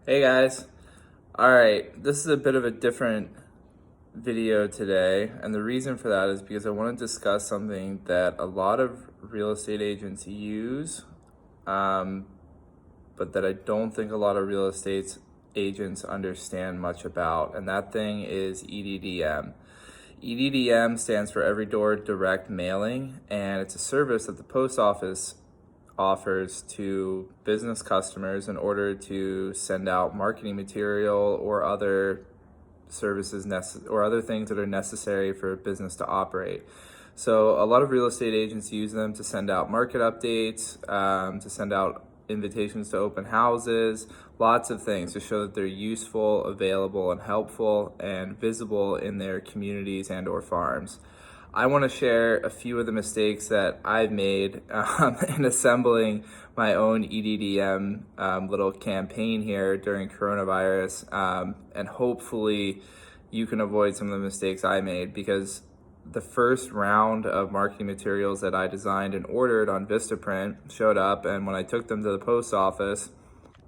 Hey guys. All right, this is a bit of a different video today, and the reason for that is because I want to discuss something that a lot of real estate agents use, um, but that I don't think a lot of real estate agents understand much about, and that thing is EDDM. EDDM stands for Every Door Direct Mailing, and it's a service that the post office offers to business customers in order to send out marketing material or other services or other things that are necessary for a business to operate. So a lot of real estate agents use them to send out market updates, to send out invitations to open houses, lots of things to show that they're useful, available, and helpful and visible in their communities and or farms. I want to share a few of the mistakes that I've made in assembling my own EDDM little campaign here during coronavirus, and hopefully you can avoid some of the mistakes I made, because the first round of marketing materials that I designed and ordered on Vistaprint showed up, and when I took them to the post office,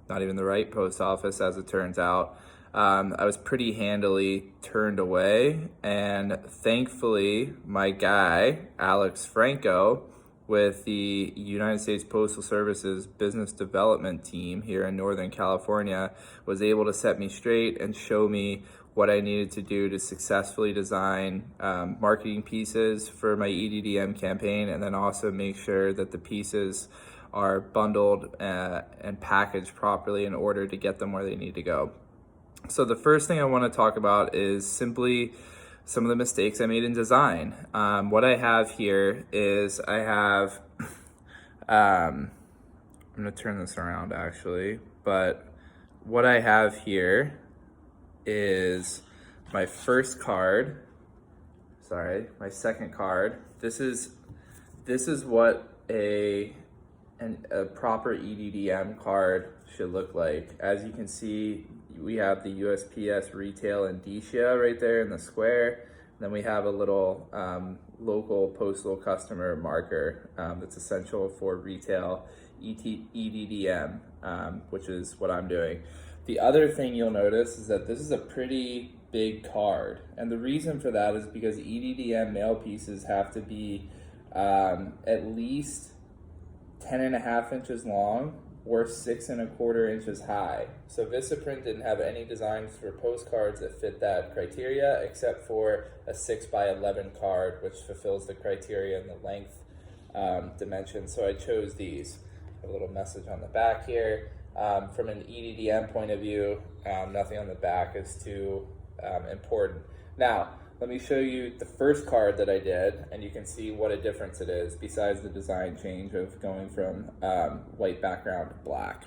not even the right post office as it turns out, I was pretty handily turned away. And thankfully, my guy, Alex Franco, with the United States Postal Service's business development team here in Northern California, was able to set me straight and show me what I needed to do to successfully design marketing pieces for my EDDM campaign, and then also make sure that the pieces are bundled and packaged properly in order to get them where they need to go. So the first thing I want to talk about is simply some of the mistakes I made in design. What I have here is I'm going to turn this around actually, but what I have here is my first card. Sorry, my second card. This is what a proper EDDM card should look like. As you can see, we have the USPS retail indicia right there in the square. Then we have a little local postal customer marker that's essential for retail EDDM, which is what I'm doing. The other thing you'll notice is that this is a pretty big card. And the reason for that is because EDDM mail pieces have to be at least 10.5 inches long or 6.25 inches high. So Vistaprint didn't have any designs for postcards that fit that criteria, except for a 6x11 card, which fulfills the criteria in the length dimension. So I chose these. A little message on the back here. From an EDDM point of view, nothing on the back is too important. Now, let me show you the first card that I did, and you can see what a difference it is, besides the design change of going from white background to black.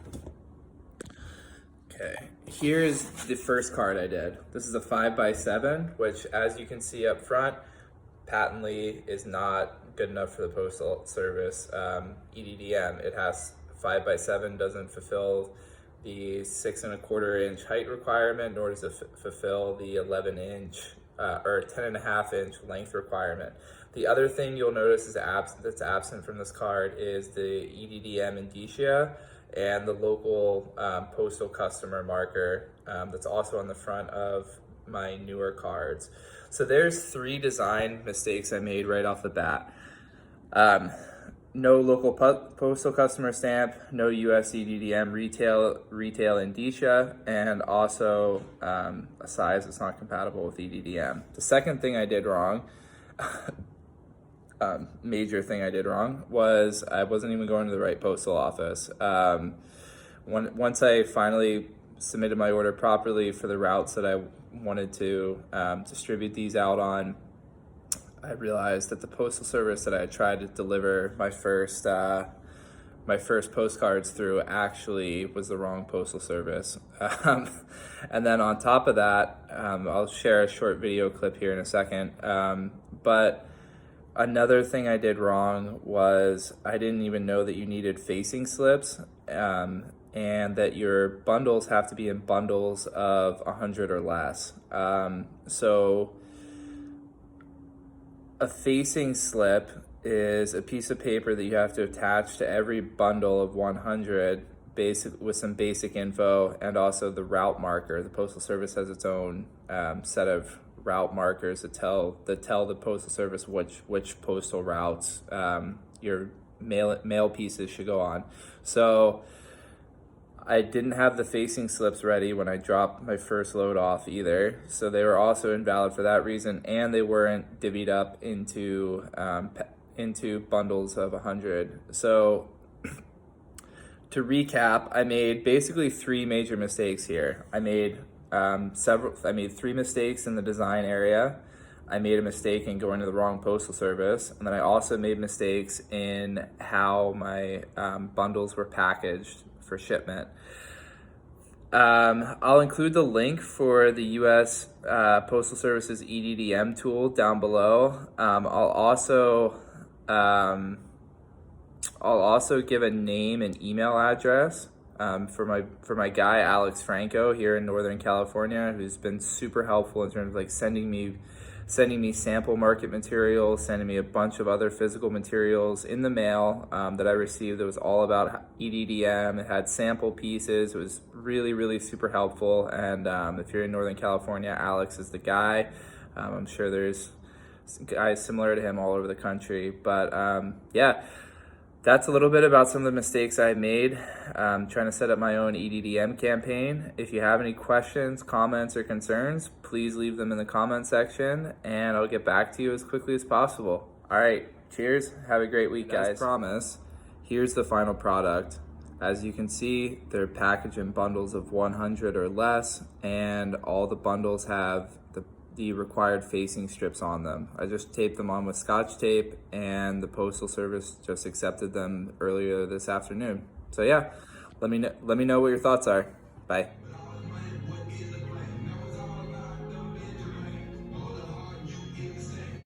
Okay, here's the first card I did. This is a 5x7, which, as you can see up front, patently is not good enough for the Postal Service EDDM. It has 5x7, doesn't fulfill the 6.25 inch height requirement, nor does it fulfill the 11-inch or 10.5 inch length requirement. The other thing you'll notice is that's absent from this card is the EDDM indicia and the local postal customer marker that's also on the front of my newer cards. So there's 3 design mistakes I made right off the bat. No local postal customer stamp, no US EDDM retail indicia, and also a size that's not compatible with EDDM. The second thing I did wrong, major thing I did wrong, was I wasn't even going to the right postal office. Once I finally submitted my order properly for the routes that I wanted to distribute these out on, I realized that the Postal Service that I had tried to deliver my first postcards through actually was the wrong Postal Service. And then on top of that, I'll share a short video clip here in a second. But another thing I did wrong was I didn't even know that you needed facing slips, and that your bundles have to be in bundles of 100 or less. So a facing slip is a piece of paper that you have to attach to every bundle of 100 some basic info, and also the route marker. The Postal Service has its own set of route markers that tell the Postal Service which postal routes your mail pieces should go on. So I didn't have the facing slips ready when I dropped my first load off either, so they were also invalid for that reason, and they weren't divvied up into bundles of 100. So to recap, I made basically 3 major mistakes here. I made 3 mistakes in the design area. I made a mistake in going to the wrong postal service, and then I also made mistakes in how my bundles were packaged for shipment. I'll include the link for the US Postal Service's EDDM tool down below. I'll also give a name and email address for my guy Alex Franco here in Northern California, who's been super helpful in terms of like sending me sample market materials, sending me a bunch of other physical materials in the mail that I received that was all about EDDM. It had sample pieces. It was really, really super helpful. And if you're in Northern California, Alex is the guy. I'm sure there's guys similar to him all over the country. But yeah, that's a little bit about some of the mistakes I made trying to set up my own EDDM campaign. If you have any questions, comments, or concerns, please leave them in the comment section, and I'll get back to you as quickly as possible. All right, cheers. Have a great week, guys. As promised, here's the final product. As you can see, they're packaged in bundles of 100 or less, and all the bundles have the required facing strips on them. I just taped them on with Scotch tape, and the Postal Service just accepted them earlier this afternoon. So yeah, let me know what your thoughts are. Bye.